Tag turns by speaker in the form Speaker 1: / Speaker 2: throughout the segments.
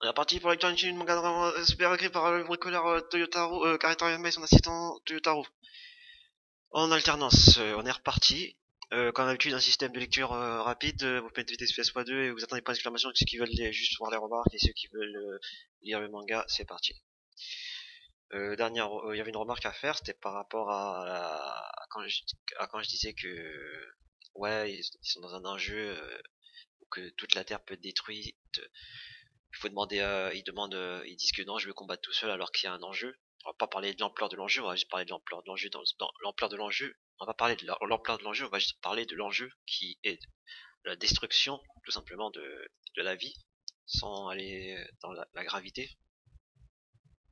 Speaker 1: On est parti pour la lecture d'une manga super écrit par le bricoleur Toyotaro, Karitayama et son assistant Toyotaro. En alternance, on est reparti. Comme d'habitude, un système de lecture rapide. Vous faites vitesse PS2 et vous attendez pas d'exclamation. Ceux qui veulent juste voir les remarques et ceux qui veulent lire le manga, c'est parti. Il y avait une remarque à faire, c'était par rapport à quand je disais que ouais, ils sont dans un enjeu où que toute la Terre peut être détruite. Il faut demander, ils disent que non, je veux combattre tout seul alors qu'il y a un enjeu. On va pas parler de l'ampleur de l'enjeu, on va juste parler de l'ampleur de l'enjeu dans l'ampleur de l'enjeu. On va parler de l'ampleur de l'enjeu, on va juste parler de l'enjeu qui est la destruction, tout simplement, de la vie, sans aller dans la gravité.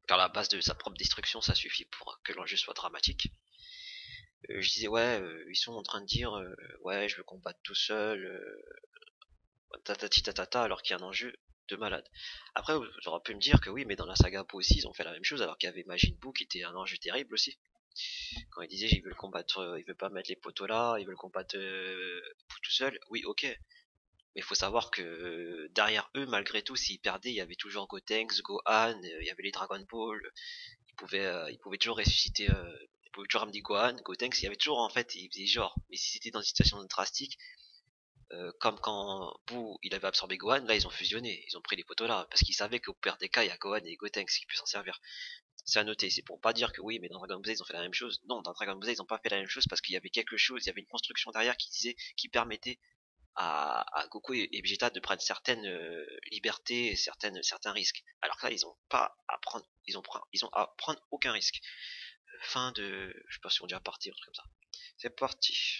Speaker 1: Car la base de sa propre destruction, ça suffit pour que l'enjeu soit dramatique. Je disais, ouais, ils sont en train de dire, ouais, je veux combattre tout seul, tatati tatata, alors qu'il y a un enjeu de malade. Après, j'aurais pu me dire que oui, mais dans la saga Boo aussi, ils ont fait la même chose, alors qu'il y avait Majin Buu qui était un enjeu terrible aussi. Quand ils disaient, ils veulent combattre, ils veulent pas mettre les poteaux là, ils veulent combattre Boo tout seul, oui, ok. Mais il faut savoir que derrière eux, malgré tout, s'ils perdaient, il y avait toujours Gotenks, Gohan, il y avait les Dragon Ball, ils pouvaient toujours ressusciter, ils pouvaient toujours ramener Gohan, Gotenks, il y avait toujours en fait, ils faisaient genre. Mais si c'était dans une situation drastique, comme quand Boo il avait absorbé Gohan, là ils ont fusionné, ils ont pris les poteaux là, parce qu'ils savaient qu'au pire des cas, il y a Gohan et Gotenks qui peuvent s'en servir. C'est à noter, c'est pour pas dire que oui, mais dans Dragon Ball Z ils ont fait la même chose. Non, dans Dragon Ball Z ils ont pas fait la même chose parce qu'il y avait quelque chose, il y avait une construction derrière qui disait, qui permettait à Goku et Vegeta de prendre certaines libertés et certains risques. Alors que là ils ont pas à prendre, ils ont à prendre aucun risque. Fin de, je sais pas si on dit à partir, un truc comme ça. C'est parti.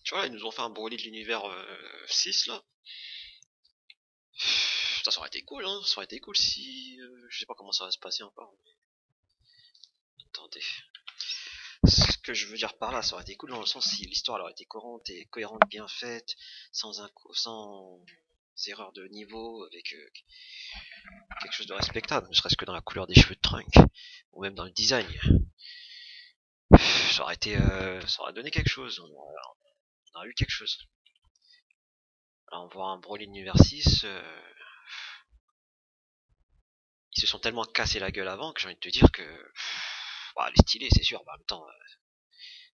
Speaker 1: Tu vois, ils nous ont fait un Broly de l'univers 6 là. Ça aurait été cool, hein. Ça aurait été cool si. Je sais pas comment ça va se passer encore. Attendez. Ce que je veux dire par là, ça aurait été cool dans le sens si l'histoire aurait été cohérente, bien faite, sans erreur de niveau, avec quelque chose de respectable, ne serait-ce que dans la couleur des cheveux de Trunk, ou même dans le design. Ça aurait donné quelque chose. On aurait eu quelque chose. Là, on voit un Broly Univers 6, ils se sont tellement cassé la gueule avant que j'ai envie de te dire que bah, elle est stylée, c'est sûr. Bah, en même temps,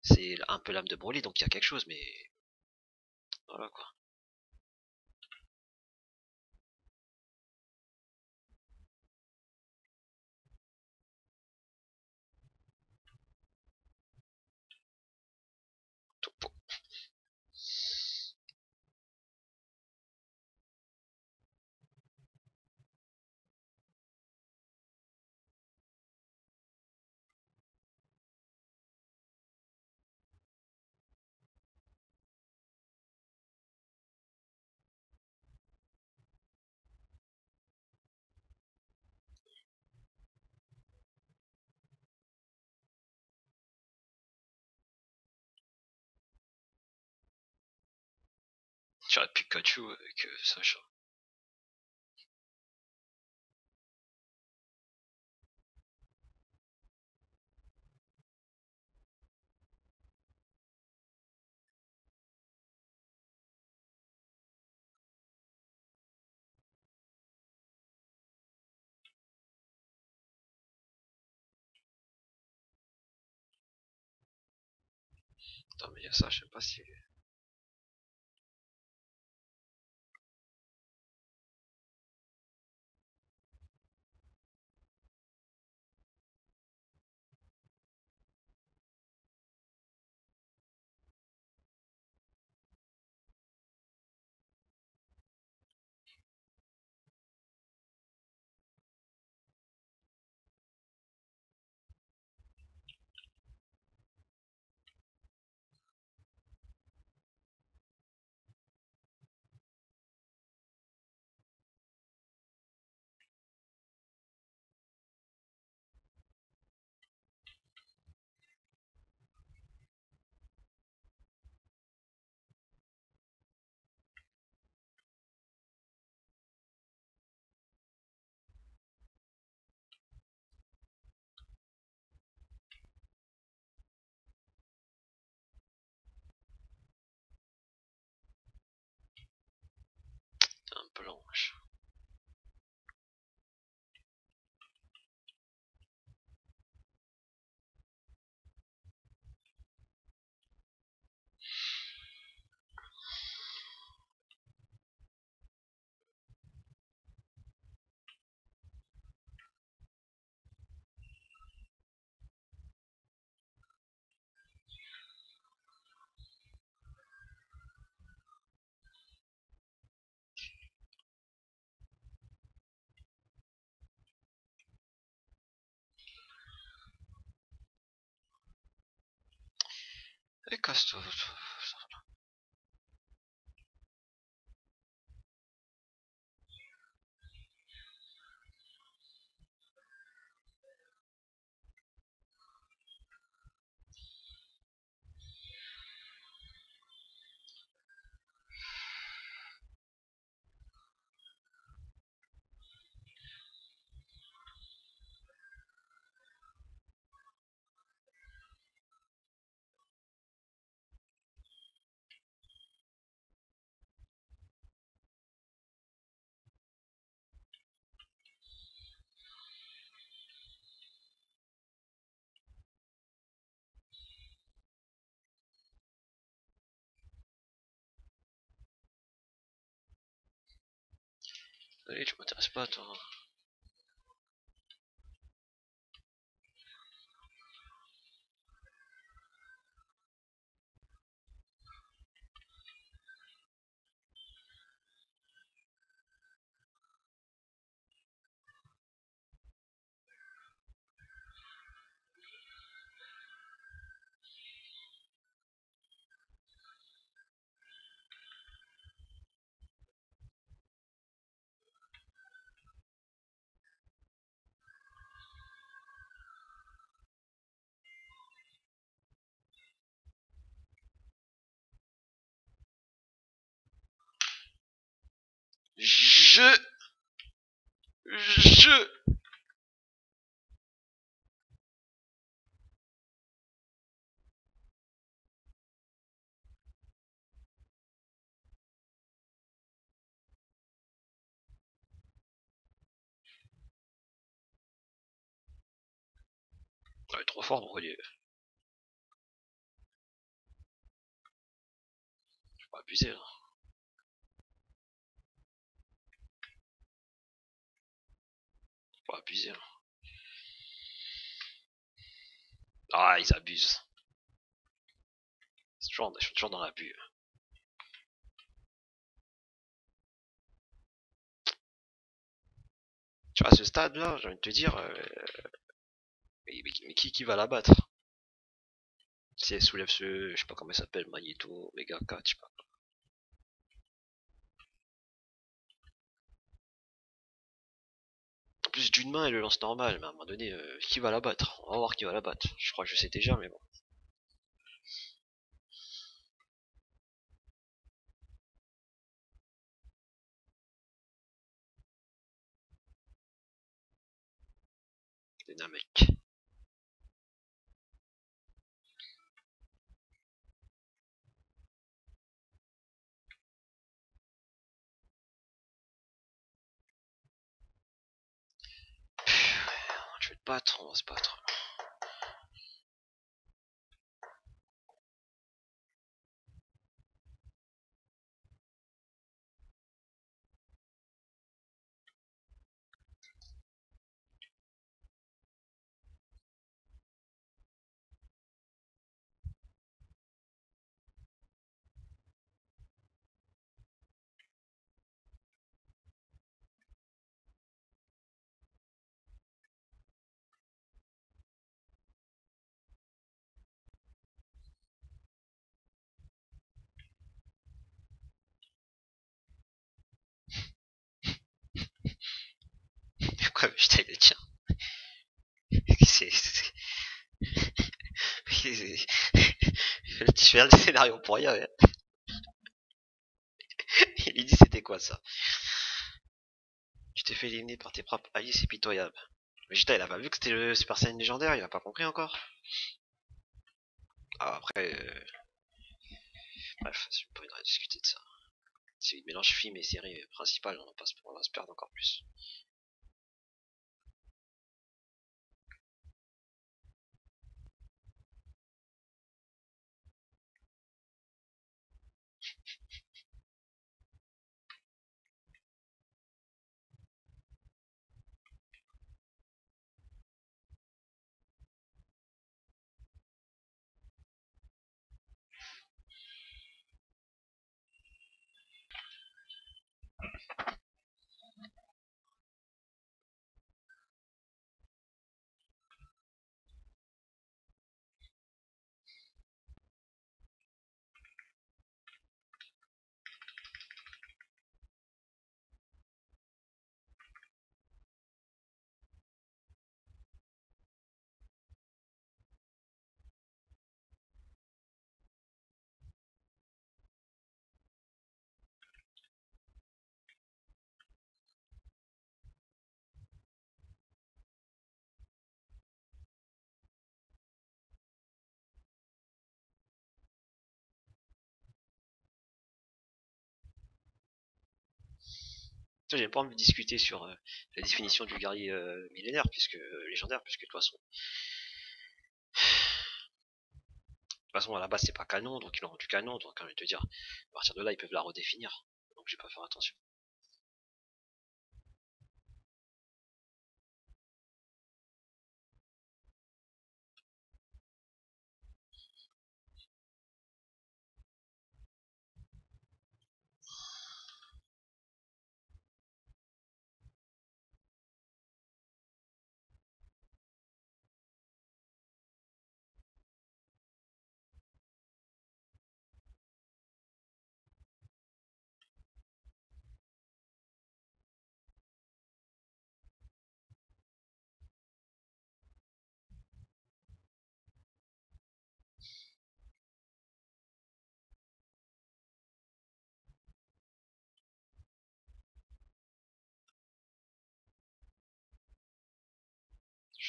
Speaker 1: c'est un peu l'âme de Broly, donc il y a quelque chose, mais voilà quoi. J'aurais Pikachu avec Sacha. Attends, mais il y a ça, je sais pas si. C'est un peu long, wesh. Et casse-toi. Allez, tu m'intéresses pas, toi. Je. Je. Il est trop fort, mon relier. Faut pas abuser, là. Faut pas abuser, là. Ah, ils abusent. Je suis toujours dans l'abus. Tu vois, à ce stade-là, j'ai envie de te dire, mais qui va la battre? Si elle soulève ce, je sais pas comment il s'appelle, Magneto, Mega 4, je sais pas. En plus, d'une main, elle le lance normal, mais à un moment donné, qui va la battre? On va voir qui va la battre. Je crois que je sais déjà, mais bon. C'est un mec. Je vais te battre, on va se battre. Tu fais le scénario pour rien, ouais. Il lui dit c'était quoi ça? Tu t'es fait éliminer par tes propres alliés, c'est pitoyable. Vegeta, il a pas vu que c'était le Super Saiyan légendaire, il a pas compris encore. Ah, après, bref, c'est pas une à discuter de ça. Si il mélange film et série principale, on va se perdre encore plus. J'ai pas envie de discuter sur la définition du guerrier millénaire, puisque légendaire, puisque de toute façon à la base c'est pas canon, donc ils l'ont rendu canon, donc quand même te dire, à partir de là ils peuvent la redéfinir, donc je vais pas faire attention.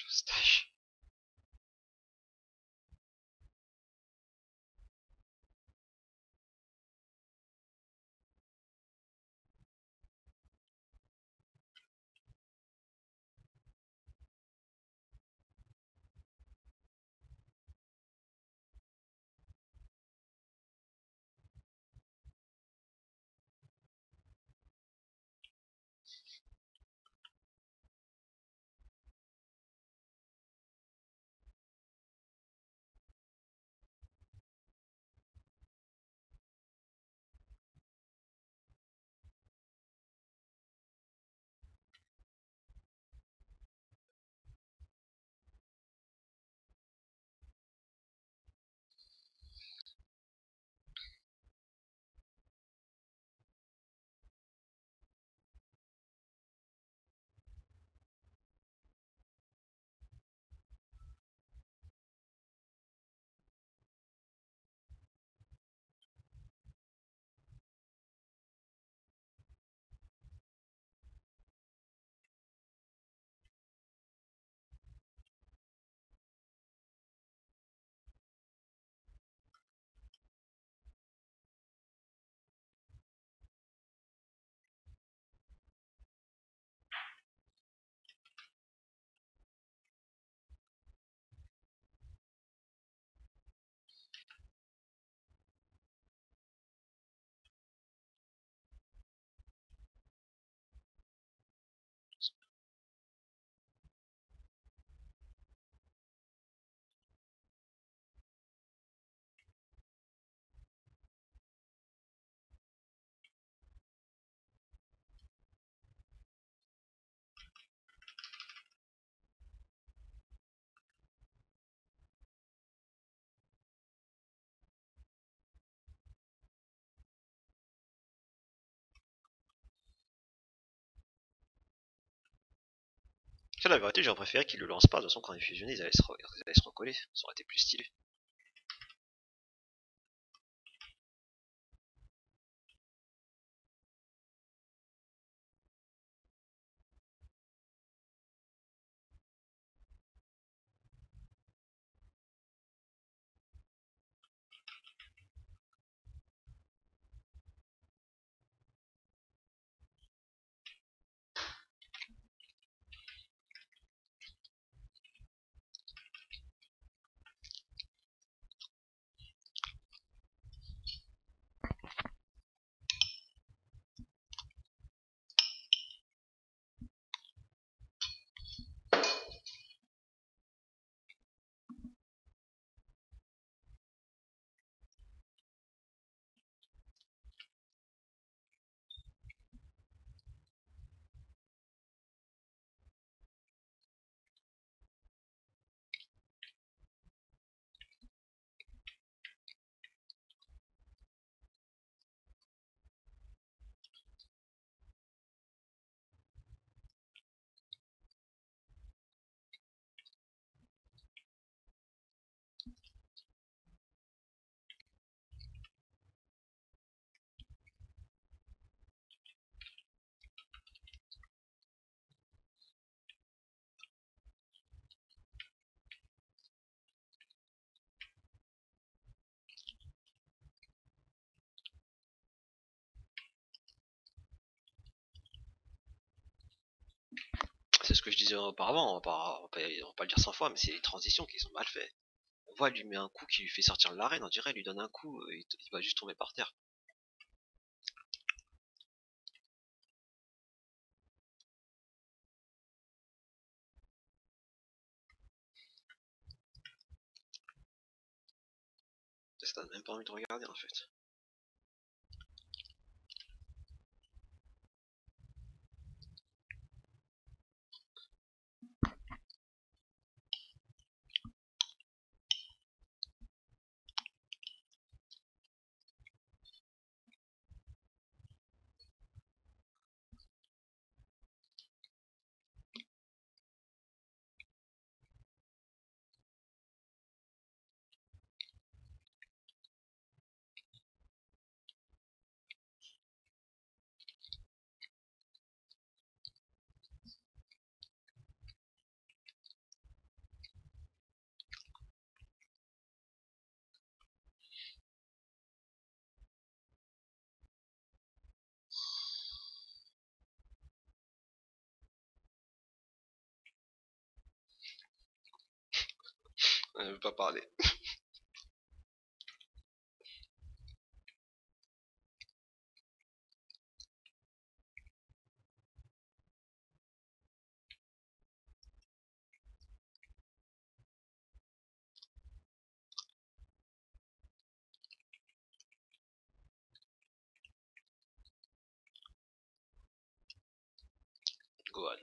Speaker 1: Stage. C'est la vérité, j'aurais préféré qu'ils le lancent pas, de toute façon quand ils fusionnaient ils allaient se recoller, ça aurait été plus stylé. dit auparavant, on va pas le dire 100 fois, mais c'est les transitions qui sont mal faites. On voit, il lui met un coup qui lui fait sortir de l'arène, on dirait, il lui donne un coup, il va juste tomber par terre. Ça donne même pas envie de regarder en fait. Elle veut pas parler. Gohan.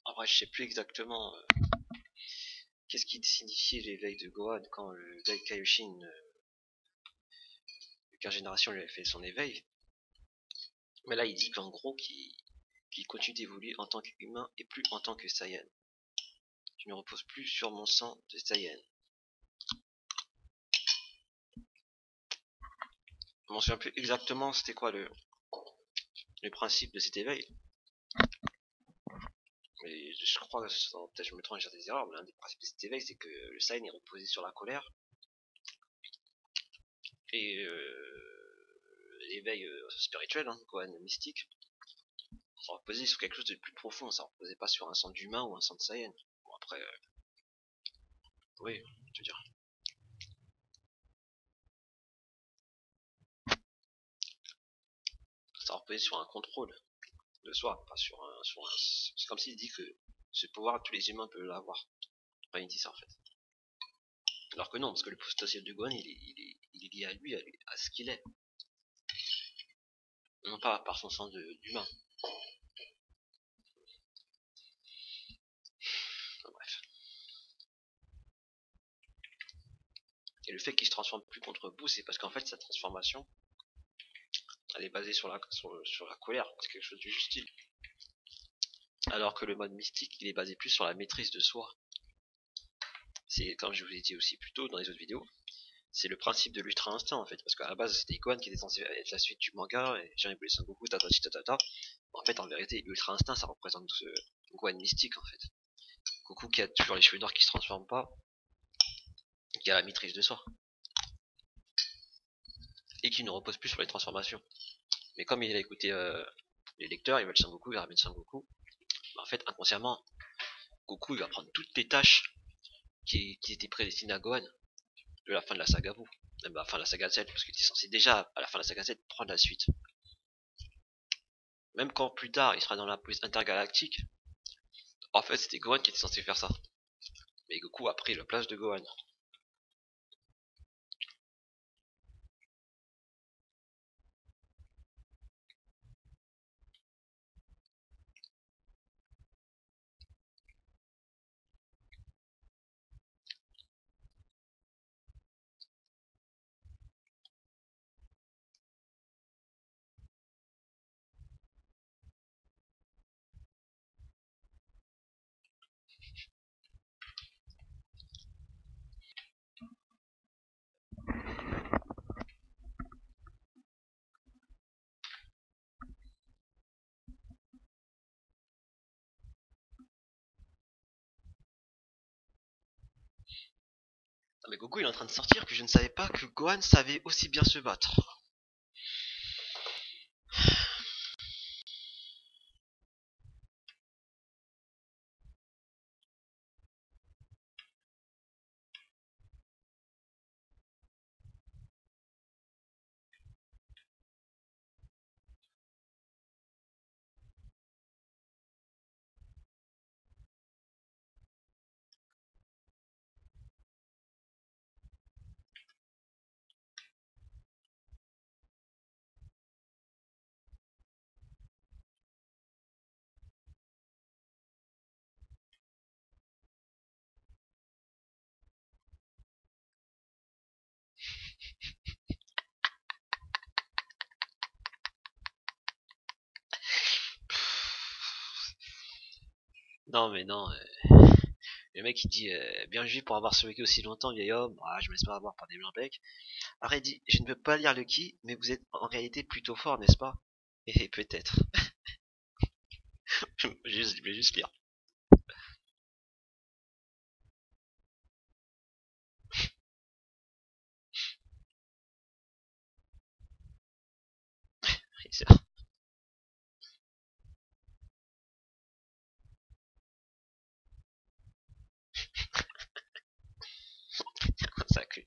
Speaker 1: En vrai, je sais plus exactement qu'est-ce qui signifiait l'éveil de Gohan quand le Dai Kaioshin, de 15 génération, lui avait fait son éveil. Mais là, il dit qu'en gros, qu'il continue d'évoluer en tant qu'humain et plus en tant que Saiyan. Je ne repose plus sur mon sang de Saiyan. Je m'en souviens plus exactement c'était quoi le principe de cet éveil. Mais je crois, peut-être je me trompe, j'ai des erreurs, mais l'un des principes de cet éveil, c'est que le Saiyan est reposé sur la colère. Et l'éveil spirituel, hein, Gohan mystique, ça reposait sur quelque chose de plus profond, ça reposait pas sur un sang d'humain ou un sang de Saiyan. Bon après, oui, je veux dire. Ça reposait sur un contrôle de soi, pas sur un. C'est comme s'il dit que ce pouvoir, tous les humains peuvent l'avoir. Enfin, il dit ça en fait. Alors que non, parce que le potentiel de Gohan, il est lié à lui, à ce qu'il est. Non pas par son sens d'humain. Enfin, bref. Et le fait qu'il se transforme plus contre Boo, c'est parce qu'en fait sa transformation, elle est basée sur la colère, c'est quelque chose du style. Alors que le mode mystique, il est basé plus sur la maîtrise de soi. C'est comme je vous l'ai dit aussi plus tôt dans les autres vidéos, c'est le principe de l'ultra instinct en fait, parce qu'à la base c'était Gohan qui était censé être la suite du manga, et j'ai voulu Son Goku, tatata. En fait, en vérité, l'ultra instinct ça représente ce Gohan mystique en fait. Goku qui a toujours les cheveux noirs qui se transforment pas, qui a la maîtrise de soi, et qui ne repose plus sur les transformations. Mais comme il a écouté les lecteurs, ils veulent Son Goku, il ramène Son Goku. Bah, en fait, inconsciemment, Goku il va prendre toutes les tâches qui étaient prédestinées à Gohan de la fin de la saga Buu, même à la fin de la saga Z, parce qu'il était censé déjà à la fin de la saga Z prendre la suite. Même quand plus tard il sera dans la police intergalactique, en fait c'était Gohan qui était censé faire ça. Mais Goku a pris la place de Gohan. Ah, mais Goku il est en train de sortir que je ne savais pas que Gohan savait aussi bien se battre. Non mais non, le mec il dit bien joué pour avoir survécu aussi longtemps vieil homme, ah, je me laisse pas avoir par des blancs-becs. Après il dit je ne peux pas lire le ki, mais vous êtes en réalité plutôt fort n'est-ce pas? Et peut-être. je vais juste lire. Ça que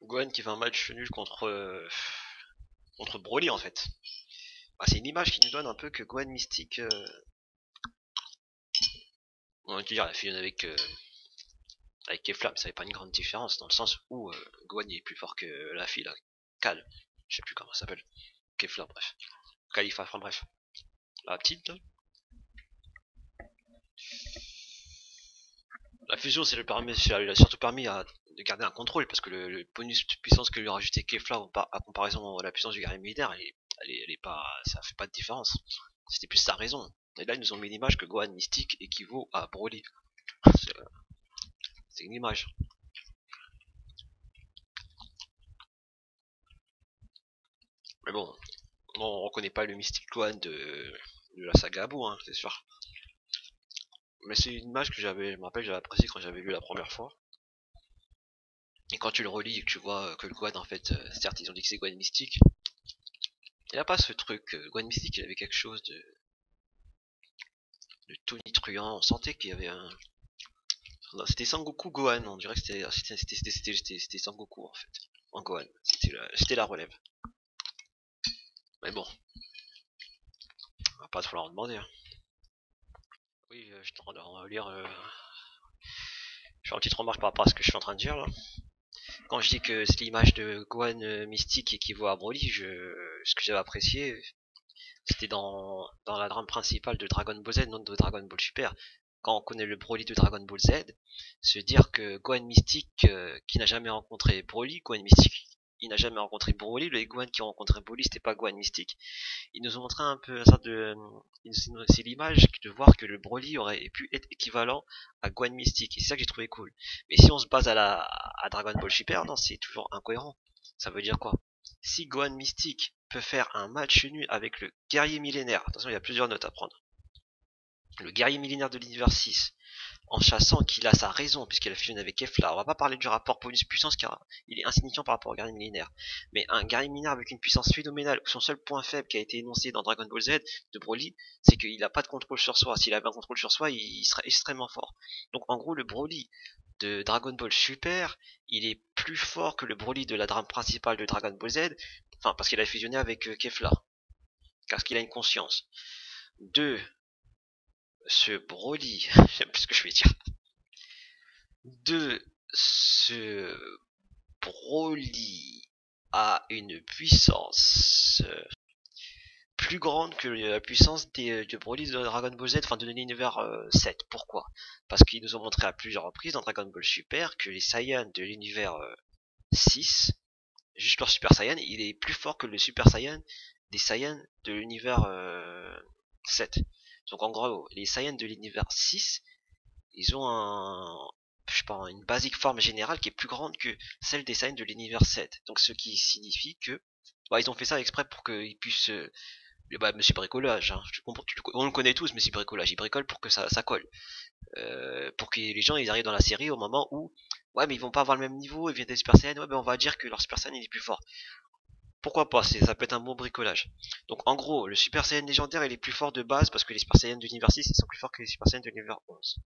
Speaker 1: Gohan qui fait un match nul contre Broly en fait. Bah, c'est une image qui nous donne un peu que Gohan Mystique, on va dire, la fusionne avec Kefla, mais ça fait pas une grande différence dans le sens où Gohan est plus fort que la fille là, Cal, je sais plus comment ça s'appelle, Kefla bref. Khalifa, enfin bref. La petite, là. La fusion, ça lui a surtout permis de garder un contrôle, parce que le bonus de puissance que lui a rajouté Kefla à comparaison à la puissance du guerrier militaire, elle est pas, ça fait pas de différence. C'était plus sa raison. Et là, ils nous ont mis l'image que Gohan Mystique équivaut à Broly. C'est une image. Mais bon, on reconnaît pas le Mystique Gohan de la saga Abu, hein, c'est sûr. Mais c'est une image que je me rappelle, j'avais apprécié quand j'avais vu la première fois. Et quand tu le relis et que tu vois que le Gohan, en fait, certes, ils ont dit que c'est Gohan Mystique. Il a pas ce truc, Gohan Mystique, il avait quelque chose de tonitruant. On sentait qu'il y avait un. C'était Sangoku Gohan, on dirait que c'était Sangoku en fait. En Gohan. C'était la relève. Mais bon, on va pas trop leur demander. Hein. Oui, je suis en train de lire. Je fais une petite remarque par rapport à ce que je suis en train de dire là. Quand je dis que c'est l'image de Gohan mystique équivaut à Broly, ce que j'avais apprécié, c'était dans la drame principale de Dragon Ball Z, non de Dragon Ball Super. Quand on connaît le Broly de Dragon Ball Z, se dire que Gohan Mystique, qui n'a jamais rencontré Broly, Gohan Mystique, il n'a jamais rencontré Broly, le Gohan qui a rencontré Broly, c'était pas Gohan Mystique. Ils nous ont montré un peu ça de, c'est l'image de voir que le Broly aurait pu être équivalent à Gohan Mystique. Et c'est ça que j'ai trouvé cool. Mais si on se base à Dragon Ball Super, non, c'est toujours incohérent. Ça veut dire quoi? Si Gohan Mystique peut faire un match nul avec le guerrier millénaire, attention, il y a plusieurs notes à prendre. Le guerrier millénaire de l'univers 6, en chassant qu'il a sa raison, puisqu'il a fusionné avec Kefla. On va pas parler du rapport bonus-puissance, car il est insignifiant par rapport au guerrier millénaire. Mais un guerrier millénaire avec une puissance phénoménale, où son seul point faible qui a été énoncé dans Dragon Ball Z de Broly, c'est qu'il n'a pas de contrôle sur soi. S'il avait un contrôle sur soi, il serait extrêmement fort. Donc en gros, le Broly de Dragon Ball Super, il est plus fort que le Broly de la drame principale de Dragon Ball Z, enfin parce qu'il a fusionné avec Kefla, parce qu'il a une conscience. Deux, ce Broly, j'aime plus ce que je vais dire. Deux, ce Broly a une puissance plus grande que la puissance de Broly de Dragon Ball Z, enfin de l'univers 7. Pourquoi? Parce qu'ils nous ont montré à plusieurs reprises dans Dragon Ball Super que les Saiyans de l'univers 6, juste leur Super Saiyan, il est plus fort que le Super Saiyan des Saiyans de l'univers 7. Donc en gros, les Saiyans de l'univers 6, ils ont je sais pas, une basique forme générale qui est plus grande que celle des Saiyans de l'univers 7. Donc ce qui signifie que ils ont fait ça exprès pour qu'ils puissent monsieur bricolage, hein. On le connaît tous, monsieur bricolage, il bricole pour que ça colle. Pour que les gens ils arrivent dans la série au moment où ouais mais ils vont pas avoir le même niveau, ils viennent des Super Saiyan, ouais ben on va dire que leur Super Saiyan il est plus fort. Pourquoi pas, ça peut être un bon bricolage. Donc en gros, le Super Saiyan légendaire il est plus fort de base parce que les Super Saiyan de l'univers 6 ils sont plus forts que les Super Saiyan de l'univers 11.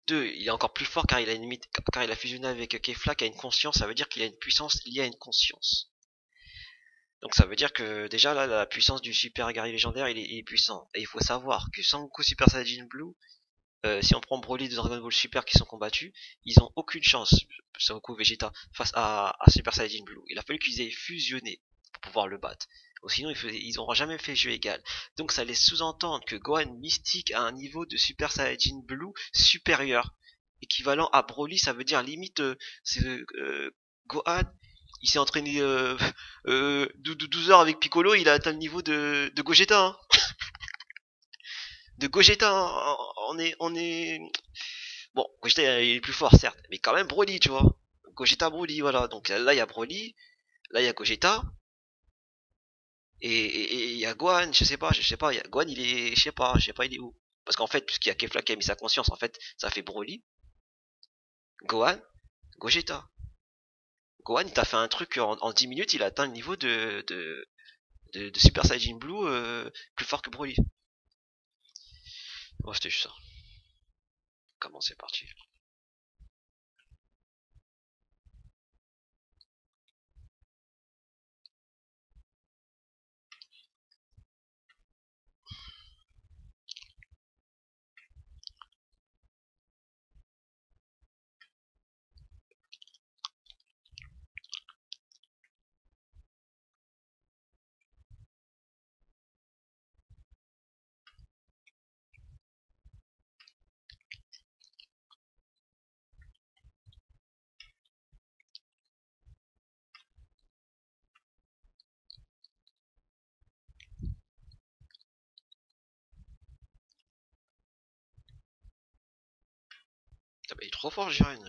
Speaker 1: 2, il est encore plus fort car car il a fusionné avec Kefla qui a une conscience, ça veut dire qu'il a une puissance liée à une conscience. Donc ça veut dire que déjà là la puissance du super guerrier légendaire il est puissant. Et il faut savoir que Sangoku Super Saiyan Blue, si on prend Broly de Dragon Ball Super qui sont combattus, ils ont aucune chance, Sangoku Vegeta, face à Super Saiyan Blue. Il a fallu qu'ils aient fusionné pour pouvoir le battre. Ou sinon ils n'auront jamais fait jeu égal. Donc ça laisse sous-entendre que Gohan Mystique a un niveau de Super Saiyan Blue supérieur. Équivalent à Broly, ça veut dire limite Gohan, il s'est entraîné 12 heures avec Piccolo, il a atteint le niveau de Gogeta. Hein. De Gogeta, hein. On est... Bon, Gogeta il est plus fort certes, mais quand même Broly, tu vois. Gogeta Broly, voilà. Donc là il y a Broly, là il y a Gogeta, et il y a Gohan, je sais pas, il y a Gohan il est, je sais pas il est où. Parce qu'en fait, puisqu'il y a Kefla qui a mis sa conscience, en fait, ça fait Broly, Gohan, Gogeta. Gohan, il t'a fait un truc en 10 minutes, il a atteint le niveau de Super Saiyan Blue plus fort que Broly. Bon, c'était juste ça. Comment c'est parti? Ah bah, il est trop fort, Jiren.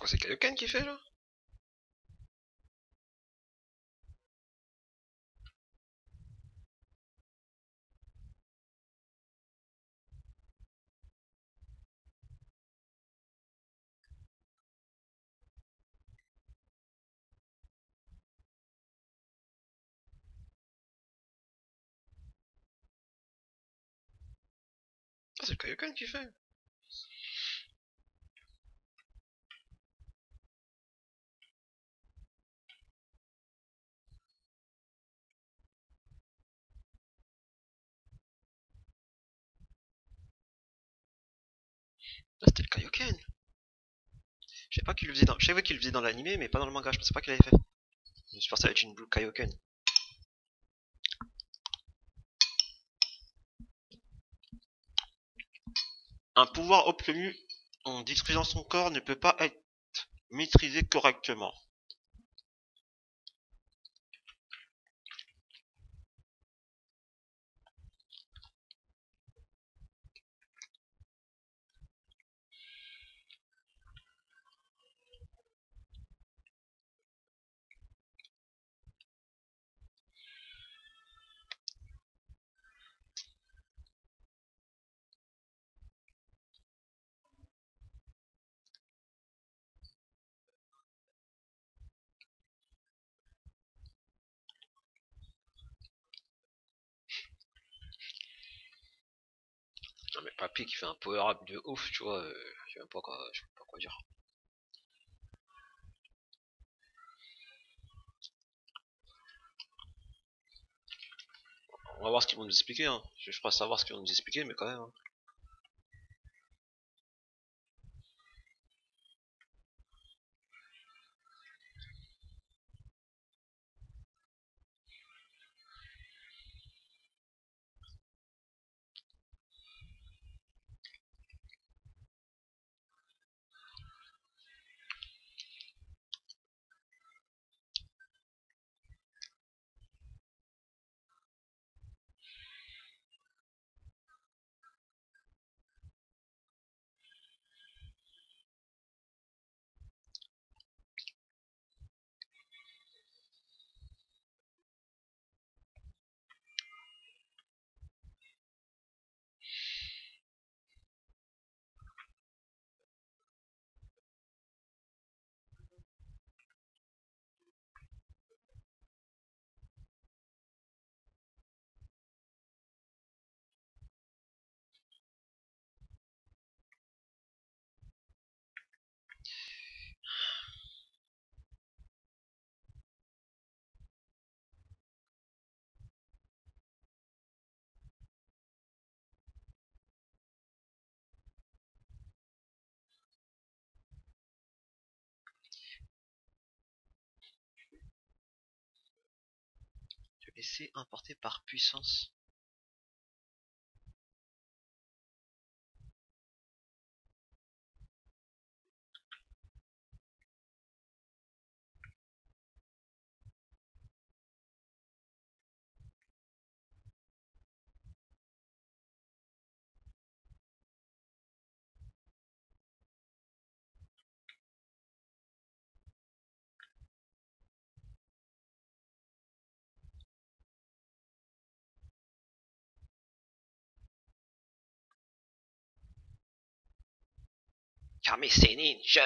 Speaker 1: Oh, c'est Kaioken qui fait là? Ah, c'est Kaioken qui fait. Ah, c'était le Kaioken. Je savais pas qu'il le faisait dans. Je savais qu'il le faisait dans l'animé, mais pas dans le manga. Je pensais pas qu'il avait fait. Super Saiyajin Blue Kaioken. Un pouvoir obtenu en détruisant son corps ne peut pas être maîtrisé correctement. Non mais Papy qui fait un power-up de ouf, tu vois, je sais même pas quoi, je sais pas quoi dire. On va voir ce qu'ils vont nous expliquer, hein. Je crois savoir ce qu'ils vont nous expliquer, mais quand même, hein. Je vais laisser importer par puissance. Kame Senin, je...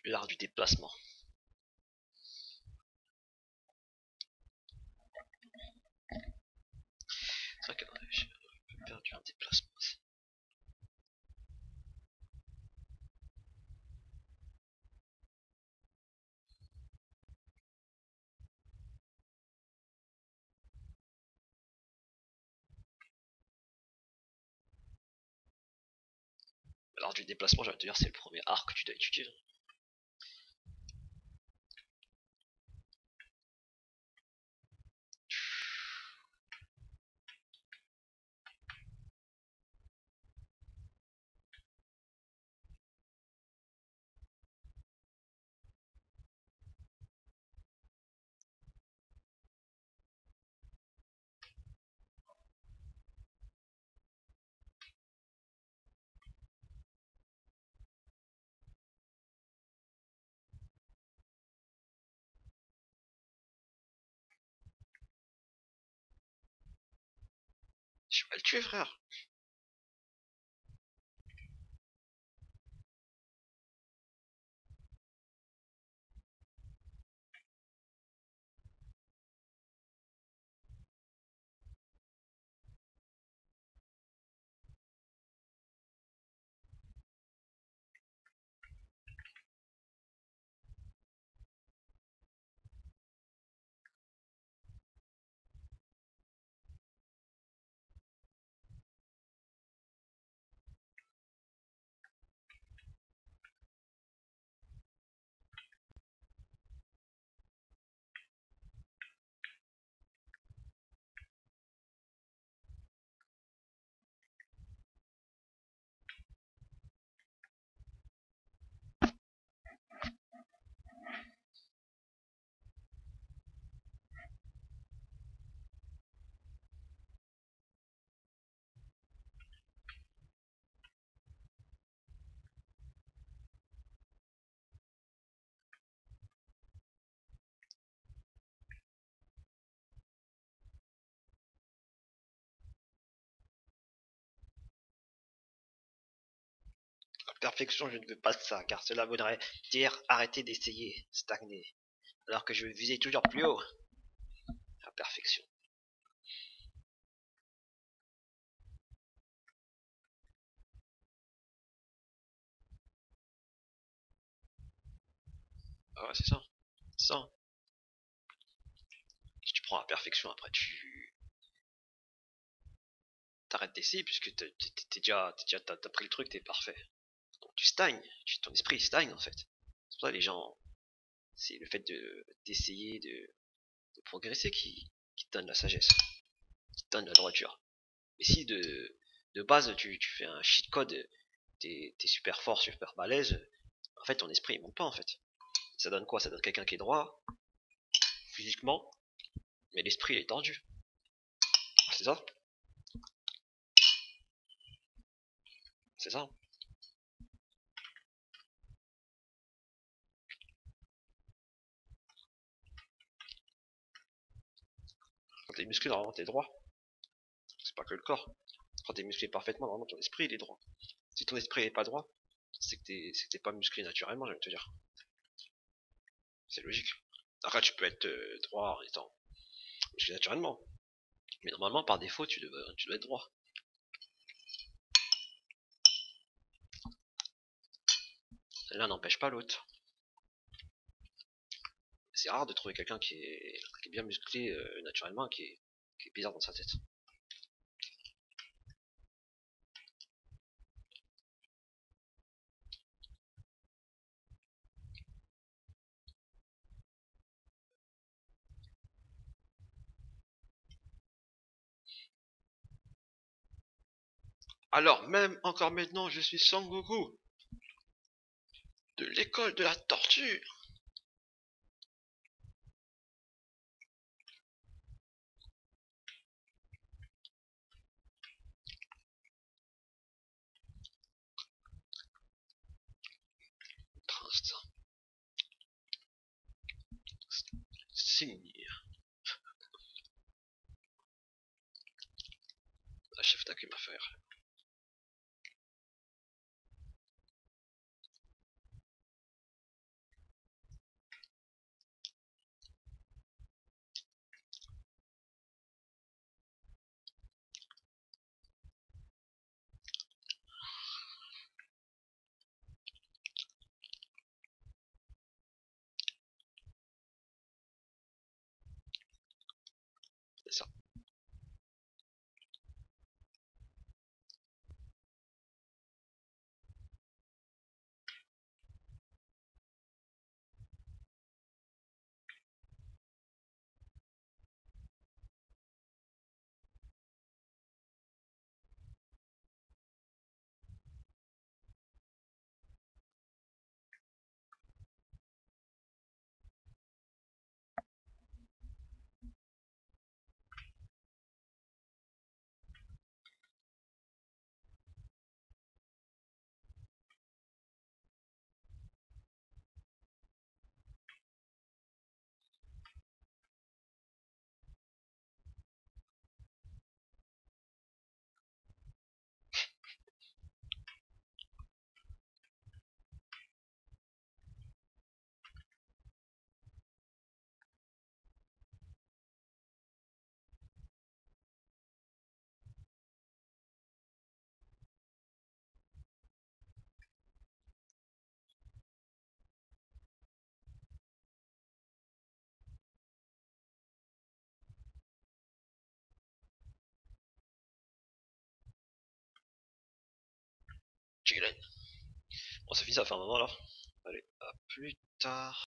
Speaker 1: L'art du déplacement. C'est vrai que j'ai perdu un déplacement aussi. L'art du déplacement, j'allais te dire, c'est le premier art que tu dois étudier. Je vais le tuer, frère. La perfection, je ne veux pas de ça, car cela voudrait dire arrêter d'essayer, stagner. Alors que je veux viser toujours plus haut. La perfection. Ah ouais, c'est ça. C'est ça. Si tu prends la perfection, après tu t'arrêtes d'essayer puisque t'as pris le truc, t'es parfait. Donc tu stagnes, ton esprit stagne en fait. C'est pour ça que les gens, c'est le fait d'essayer de progresser qui te donne la sagesse, qui te donne la droiture. Mais si de base tu fais un cheat code, t'es super fort, super balèze, en fait ton esprit il monte pas en fait. Ça donne quoi? Ça donne quelqu'un qui est droit, physiquement, mais l'esprit est tendu. C'est ça? C'est ça? Quand t'es musclé, normalement t'es droit. C'est pas que le corps. Quand t'es musclé parfaitement, normalement ton esprit il est droit. Si ton esprit est pas droit, c'est que t'es pas musclé naturellement, j'allais te dire. C'est logique. Après, tu peux être droit en étant musclé naturellement. Mais normalement, par défaut, tu dois être droit. L'un n'empêche pas l'autre. C'est rare de trouver quelqu'un qui est bien musclé naturellement, qui est bizarre dans sa tête. Alors, même encore maintenant, je suis Sangoku, de l'école de la tortue. Signe. La chef d'accusé m'a fait. Chillen. Bon, ça finit, ça fait un moment là. Allez, à plus tard.